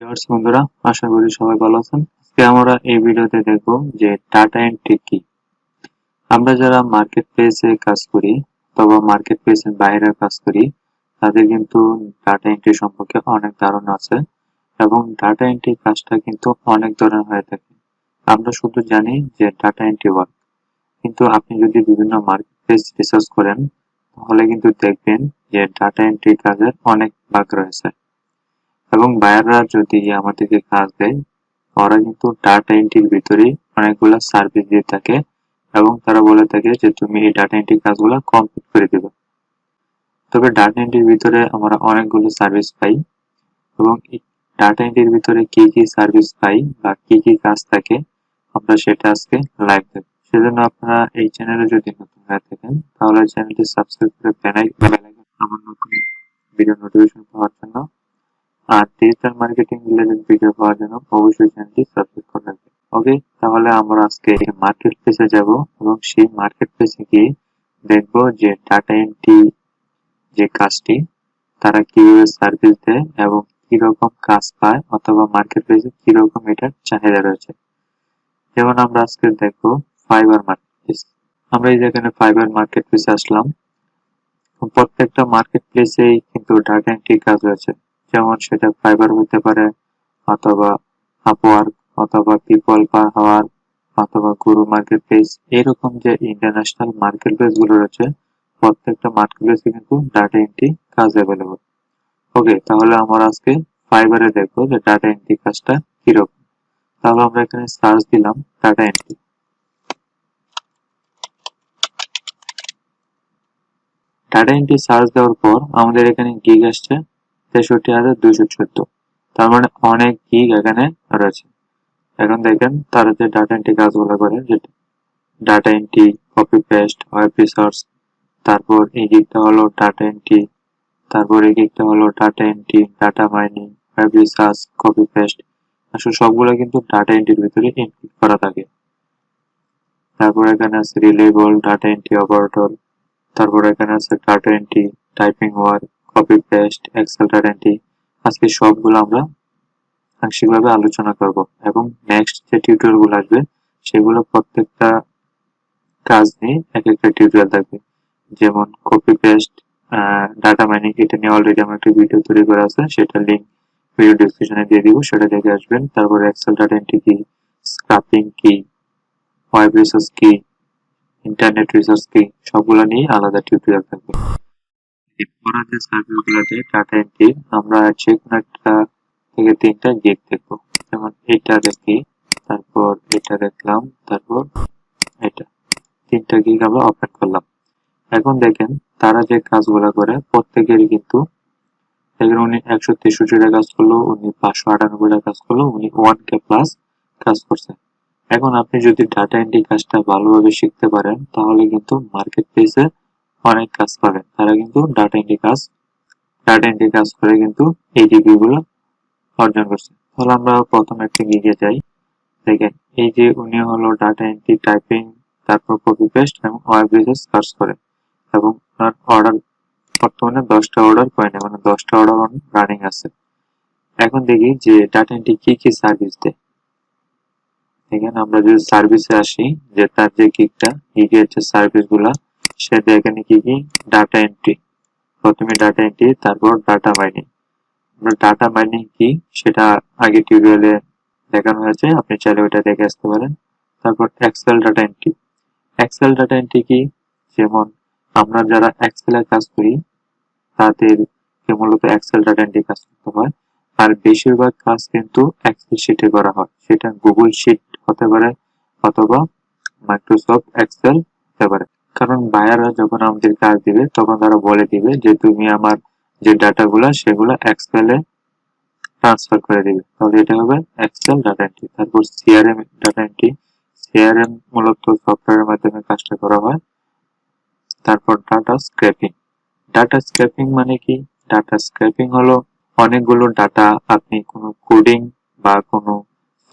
Viewers বন্ধুরা, আশা করি সবাই ভালো আছেন। আজকে আমরা এই ভিডিওতে দেখব যে ডাটা এন্ট্রি কি। আমরা যারা মার্কেট প্লেসে কাজ করি অথবা মার্কেট প্লেসের বাইরে কাজ করি, তাদের কিন্তু ডাটা এন্ট্রি সম্পর্কে অনেক ধারণা আছে এবং ডাটা এন্ট্রি কাজটা কিন্তু অনেক ধরনের হয়ে থাকে। আমরা শুধু জানি যে ডাটা এন্ট্রি ওয়ার্ক, কিন্তু আপনি যদি বিভিন্ন মার্কেট প্লেস রিসার্চ করেন তাহলে কিন্তু দেখবেন যে ডাটা এন্ট্রি কাজের অনেক ভাগ রয়েছে। এবং বায়াররা যদি আমাদেরকে কাজ দেয়, ওরা কিন্তু ডাটা এন্ট্রির ভিতরেই অনেকগুলো সার্ভিস দিয়ে থাকে এবং তারা বলে থাকে যে তুমি এই ডাটা এন্ট্রি কাজগুলো কমপ্লিট করে দিবে। তবে ডাটা এন্ট্রির ভিতরে আমরা অনেকগুলো সার্ভিস পাই এবং এই ডাটা এন্ট্রির ভিতরে কি কি সার্ভিস পাই বা কি কি কাজ থাকে আমরা সেটা আজকে লাইভ দেখব। সেজন্য আপনারা এই চ্যানেলে যদি নতুন হয়ে থাকেন তাহলে চ্যানেলটি সাবস্ক্রাইব করে বেল আইকন আমার নতুন ভিডিও নোটিফিকেশন পাওয়ার জন্য আর ডিজিটাল মার্কেটিং রিলেটেড ভিডিও পাওয়ার জন্য অবশ্যই চ্যানেলটি সাবস্ক্রাইব করে রাখবেন। ওকে, তাহলে আমরা আজকে মার্কেট প্লেসে যাব এবং সেই মার্কেট প্লেসে গিয়ে দেখব যে ডাটা এন্ট্রি যে কাজটি তারা কিভাবে সার্ভিস দেয় এবং কিরকম কাজ পায় অথবা মার্কেট প্লেসে কিরকম এটার চাহিদা রয়েছে। যেমন আমরা আজকে দেখবো ফাইবার মার্কেট প্লেস। আমরা এই যেখানে ফাইবার মার্কেট প্লেসে আসলাম। প্রত্যেকটা মার্কেট প্লেসেই কিন্তু ডাটা এন্ট্রি কাজ রয়েছে, যেমন সেটা ফাইবার হতে পারে অথবা আপওয়ার্ক অথবা পিপল পার হাওয়ার অথবা গুরু মার্কেট প্লেস। এরকম যে ইন্টারন্যাশনাল মার্কেট প্লেস গুলো রয়েছে, প্রত্যেকটা মার্কেট প্লেসে কিন্তু ডাটা এন্ট্রি কাজ অ্যাভেলেবল। ওকে, তাহলে আমরা আজকে ফাইবারে দেখবো যে ডাটা এন্ট্রি কাজটা কিরকম। তাহলে আমরা এখানে সার্চ দিলাম data entry. Data entry search দেওয়ার পর আমাদের এখানে গিগ আসছে 63,214। তার মানে অনেক গিগ এখানে রয়েছে। এখন দেখেন তারা যে ডাটা এন্ট্রি কাজগুলো করে, যে data entry, copy paste, web research, তারপর এই দিকটা হলো ডাটা এন্ট্রি, তারপর এই দিকটা হলো data entry, data mining, web research, copy paste. আসলে সবগুলো কিন্তু ডাটা এন্ট্রির ভিতরে ইনক্লুড করা থাকে। তারপর এখানে আছে রিলেবল ডাটা এন্ট্রি অপারেটর, তারপর এখানে আছে data entry, typing work, copy paste, Excel data entry. আজকে সবগুলো আমরা আংশিকভাবে আলোচনা করব এবং নেক্সট যে টিউটোরিয়াল গুলো আসবে সেগুলো প্রত্যেকটা কাজ নিয়ে এক একটা টিউটোরিয়াল থাকবে। যেমন কপি পেস্ট, ডাটা মাইনিং, এটা নিয়ে অলরেডি আমার একটা ভিডিও তৈরি করা আছে, সেটা লিংক ভিডিও ডেসক্রিপশনে দিয়ে দিব, সেটা দেখে আসবেন। তারপর এক্সেল ডাটা এন্ট্রি কি, স্ক্রাপিং কি, ওয়েব রিসার্চ কি, ইন্টারনেট রিসার্চ কি, সবগুলো নিয়ে আলাদা টিউটোরিয়াল থাকবে। এরপরে যে সার্ভিসগুলোতে ডাটা এন্ট্রি আমরা যে কোনো একটা থেকে তিনটা গিগ দেখবো। যেমন এটা দেখি, তারপর এটা দেখলাম, তারপর এটা, তিনটা গিগ আমরা ওপেন করলাম। এখন দেখেন তারা যে কাজগুলো করে প্রত্যেকেরই কিন্তু, দেখেন উনি 163টা কাজ করলো, উনি 598টা কাজ করলো, উনি 1K প্লাস কাজ করছে। এখন আপনি যদি ডাটা এন্ট্রি কাজটা ভালোভাবে শিখতে পারেন তাহলে কিন্তু মার্কেট প্লেসে অনেক কাজ পাবেন। তারা কিন্তু ডাটা এন্ট্রি কাজ করে কিন্তু এই ডিগ্রি গুলো অর্জন করছে। তাহলে আমরা প্রথম একটা গিগে যাই। দেখেন এই যে উনি হলো ডাটা এন্ট্রি, টাইপিং, তারপর কপি পেস্ট এবং ওয়েব রিসার্চ কাজ করে এবং ওনার অর্ডার বর্তমানে 10টা অর্ডার পয়েন্ট, মানে 10টা অর্ডার রানিং আছে। এখন দেখি যে ডাটা এন্ট্রি কি কি সার্ভিস দেয়। দেখেন আমরা যদি সার্ভিসে আসি, যে তার যে গিগের যে সার্ভিস গুলা সে এখানে কি কি, ডাটা এন্ট্রি, প্রথমে ডাটা এন্ট্রি, তারপর ডাটা মাইনিং। আমরা ডাটা মাইনিং কি সেটা আগে টিউটোরিয়ালে দেখানো হয়েছে, আপনি চাইলে ওইটা দেখে আসতে পারেন। তারপর Excel data entry. Excel data entry কি, যেমন আমরা যারা এক্সেলের কাজ করি তাদেরকে মূলত এক্সেল ডাটা এন্ট্রি কাজ করতে হয়। আর বেশিরভাগ কাজ কিন্তু এক্সেল শিটে করা হয়, সেটা গুগল শিট হতে পারে অথবা মাইক্রোসফট এক্সেল হতে পারে। কারণ বায়াররা যখন আমাদের কাজ দিবে তখন তারা বলে দিবে যে তুমি আমার যে ডাটাগুলা সেগুলো এক্সেলে ট্রান্সফার করে দিবে, তাহলে এটা হবে এক্সেল ডাটা এন্ট্রি। তারপর সিআরএম ডাটা এন্ট্রি। সিআরএম মূলত সফটওয়্যারের মাধ্যমে কাজটা করা হয়। তারপর ডাটা স্ক্র্যাপিং। ডাটা স্ক্র্যাপিং মানে কি, ডাটা স্ক্র্যাপিং হলো অনেকগুলো ডাটা আপনি কোনো কোডিং বা কোনো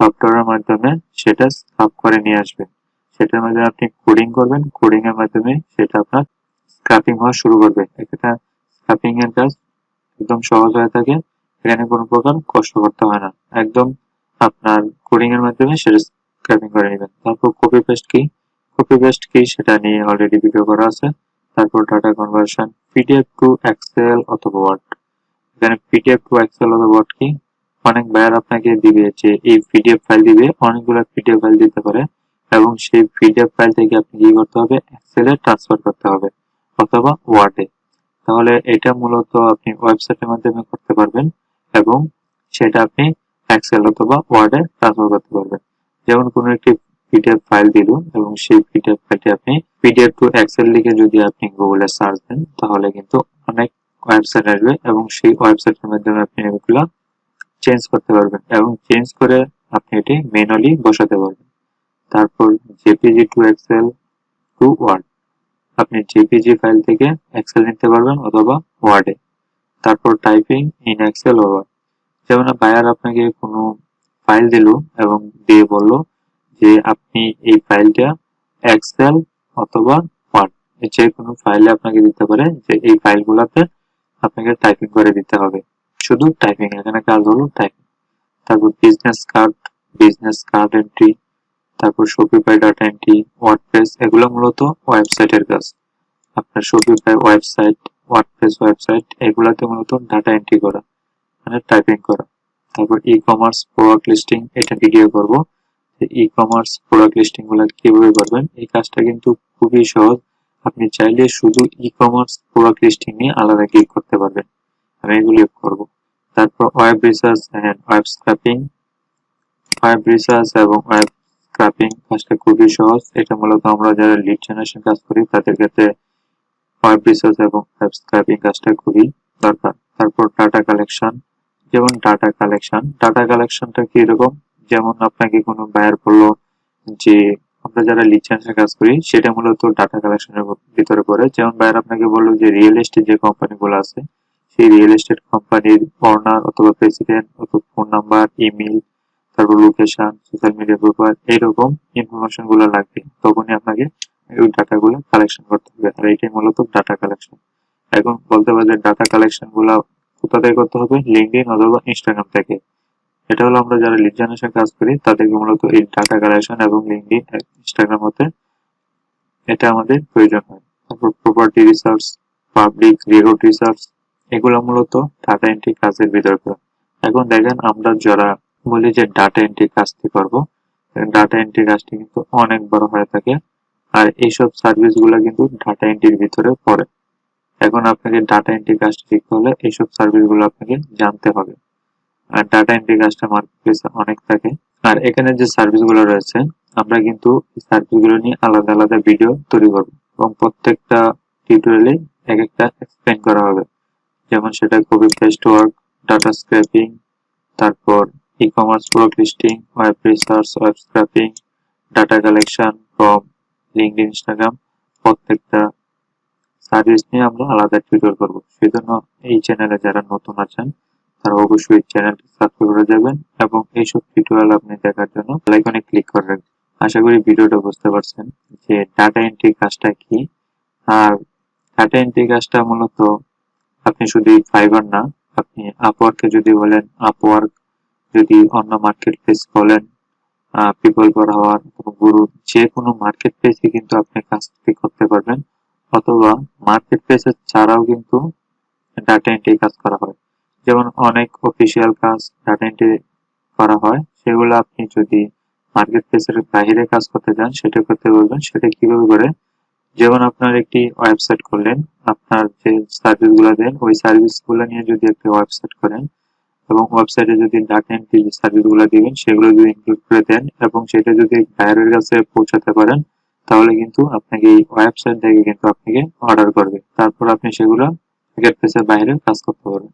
সফটওয়্যারের মাধ্যমে সেটা স্ক্রাপ করে নিয়ে আসবেন। সেটার মাধ্যমে আপনি কোডিং করবেন, কোডিং এর মাধ্যমে সেটা আপনার স্ক্র্যাপিং হওয়া শুরু করবে। এটা স্ক্র্যাপিং এর কাজ একদম সহজ হয়ে থাকে এখানে কোনো প্রকার কষ্ট করতে হয় না, একদম আপনার কোডিং এর মাধ্যমে সেটা স্ক্র্যাপিং করে নেবেন। তারপর কপি পেস্ট কি সেটা নিয়ে অলরেডি ভিডিও করা আছে। তারপর data conversion, PDF to Excel অথবা ওয়ার্ড। এখানে পিডিএফ টু এক্সেল অথবা ওয়ার্ড কি, অনেক বায়ার আপনাকে দিবে যে এই পিডিএফ ফাইল দিবে, অনেকগুলো পিডিএফ ফাইল দিতে পারে, এবং সেই পিডিএফ ফাইল থেকে আপনি কি করতে হবে, এক্সেলে ট্রান্সফার করতে হবে অথবা ওয়ার্ডে। তাহলে এটা মূলত আপনি ওয়েবসাইটের মাধ্যমে করতে পারবেন এবং সেটা আপনি এক্সেল অথবা ওয়ার্ডে ট্রান্সফার করতে পারবেন। যেমন কোনো একটি পিডিএফ ফাইল দিল এবং সেই পিডিএফ ফাইলটি আপনি পিডিএফ টু এক্সেল লিখে যদি আপনি গুগলে সার্চ দেন তাহলে কিন্তু অনেক ওয়েবসাইট আসবে এবং সেই ওয়েবসাইটের মাধ্যমে আপনি এগুলো চেঞ্জ করতে পারবেন এবং চেঞ্জ করে আপনি এটি ম্যানুয়ালি বসাতে পারবেন। তারপর JPG to Excel to Word, আপনি জেপিজি ফাইল থেকে এক্সেল নিতে পারবেন অথবা ওয়ার্ডে। তারপর টাইপিং ইন এক্সেল ওভার, যেমন বায়ার আপনাকে কোনো ফাইল দিল এবং দিয়ে বলল যে আপনি এই ফাইলটা এক্সেল অথবা ওয়ার্ড যে কোনো ফাইলে আপনাকে দিতে পারে যে এই ফাইলগুলোতে আপনাকে টাইপিং করে দিতে হবে, শুধু টাইপিং, এখানে কাজ হলো টাইপিং। তারপর বিজনেস কার্ড এন্ট্রি, তারপর শপিফাই ডাটা এন্ট্রি, ওয়ার্ডপ্রেস, এগুলো মূলত ওয়েবসাইটের কাজ। আপনার শপিফাই ওয়েবসাইট, ওয়ার্ডপ্রেস ওয়েবসাইট, এগুলাতে মূলত ডাটা এন্ট্রি করা মানে টাইপিং করা। তারপর ই কমার্স প্রোডাক্ট লিস্টিং, এটা ভিডিও করব যে ই কমার্স প্রোডাক্ট লিস্টিং গুলো কিভাবে করবেন। এই কাজটা কিন্তু খুবই সহজ, আপনি চাইলে শুধু ই কমার্স প্রোডাক্ট লিস্টিং নিয়ে আলাদা ক্লিক করতে পারবেন, আমি এগুলি করব। তারপর ওয়েব রিসার্চ এন্ড এবং ওয়েব স্ক্রাপিং কাজটা খুবই সহজ, এটা মূলত আমরা যারা লিড জেনারেশন কাজ করি তাদের ক্ষেত্রে ওয়েব রিসার্চ এবং ওয়েব স্ক্রাপিং কাজটা খুবই দরকার। তারপর ডাটা কালেকশন, যেমন ডাটা কালেকশনটা কি রকম, যেমন আপনাকে কোনো বায়ার বললো যে আমরা যারা লিড জেনারেশন কাজ করি সেটা মূলত ডাটা কালেকশনের ভিতরে পড়ে। যেমন বায়ার আপনাকে বললো যে রিয়েল এস্টেট যে কোম্পানিগুলো আছে সেই রিয়েল এস্টেট কোম্পানির ওনার অথবা প্রেসিডেন্ট অথবা ফোন নাম্বার, ইমেল, তারপর লোকেশন, সোশ্যাল মিডিয়া প্রোফাইল, এইরকম ইনফরমেশন গুলো লাগবে, তখনই আপনাকে ওই ডাটা গুলো কালেকশন করতে হবে, আর এটাই মূলত ডাটা কালেকশন। এখন বলতে পারে ডাটা কালেকশন গুলা কোথা থেকে করতে হবে, লিঙ্কডইন অথবা ইনস্টাগ্রাম থেকে। এটা হলো আমরা যারা লিড জেনারেশন কাজ করি তাদেরকে মূলত এই ডাটা কালেকশন এবং লিঙ্কডইন, ইনস্টাগ্রাম হতে এটা আমাদের প্রয়োজন হয়। তারপর property research, public record research, এগুলো মূলত ডাটা এন্ট্রি কাজের ভিতরে পড়ে। এখন দেখেন আমরা যারা বলি যে ডাটা এন্ট্রি কাজটি করবো, ডাটা এন্ট্রি কাজটি কিন্তু অনেক বড় হয়ে থাকে, আর এইসব সার্ভিস গুলা কিন্তু ডাটা এন্ট্রির ভিতরে পড়ে। এখন আপনাকে ডাটা এন্ট্রি কাজটা শিখতে হলে এইসব সার্ভিস গুলো আপনাকে জানতে হবে। আর ডাটা এন্ট্রি কাজটা মার্কেটপ্লেসে অনেক থাকে, আর এখানে যে সার্ভিস গুলো রয়েছে আমরা কিন্তু এই সার্ভিস গুলো নিয়ে আলাদা আলাদা ভিডিও তৈরি করবো এবং প্রত্যেকটা টিউটোরিয়ালে এক একটা এক্সপ্লেন করা হবে। যেমন সেটা copy paste work, data scraping, তারপর e commerce product listing, web research, web scraping, data collection from LinkedIn, Instagram, প্রত্যেকটা সার্ভিস নিয়ে আমরা আলাদা টিউটোরিয়াল করবো। সেজন্য এই চ্যানেলে যারা নতুন আছেন তারা অবশ্যই চ্যানেলটি সাবস্ক্রাইব করে যাবেন এবং এইসব টিউটোরিয়াল আপনি দেখার জন্য বেল আইকনে ক্লিক করে রাখবেন। আশা করি ভিডিওটা বুঝতে পারছেন যে ডাটা এন্ট্রি কাজটা কি। আর ডাটা এন্ট্রি কাজটা মূলত আপনি শুধু ফাইবার না, আপনি আপওয়ার্কে যদি বলেন, আপওয়ার্ক যদি অন্য মার্কেট প্লেস বলেন, পিপল পার আওয়ার, গুরু, যে কোনো মার্কেট প্লেসে কিন্তু আপনি কাজটি করতে পারবেন, অথবা মার্কেট প্লেসের ছাড়াও কিন্তু ডাটা এন্ট্রি কাজ করা হয়। যেমন অনেক অফিসিয়াল কাজ ডাটা এন্ট্রি করা হয়, সেগুলো আপনি যদি মার্কেট প্লেসের বাইরে কাজ করতে চান সেটা করতে পারবেন। সেটা কিভাবে করে, যেমন আপনার একটি ওয়েবসাইট করলেন, আপনার যে সার্ভিস গুলো দেন ওই সার্ভিস গুলো নিয়ে যদি একটা ওয়েবসাইট করেন এবং ওয়েবসাইটে যদি ডাটা এন্ট্রি সার্ভিস গুলো দিবেন সেগুলো যদি ইনক্লুড করে দেন এবং সেটা যদি বাইরের কাছে পৌঁছাতে পারেন তাহলে কিন্তু আপনাকে এই ওয়েবসাইট থেকে কিন্তু আপনাকে অর্ডার করবে, তারপর আপনি সেগুলো মার্কেট প্লেসের বাইরে কাজ করতে পারবেন।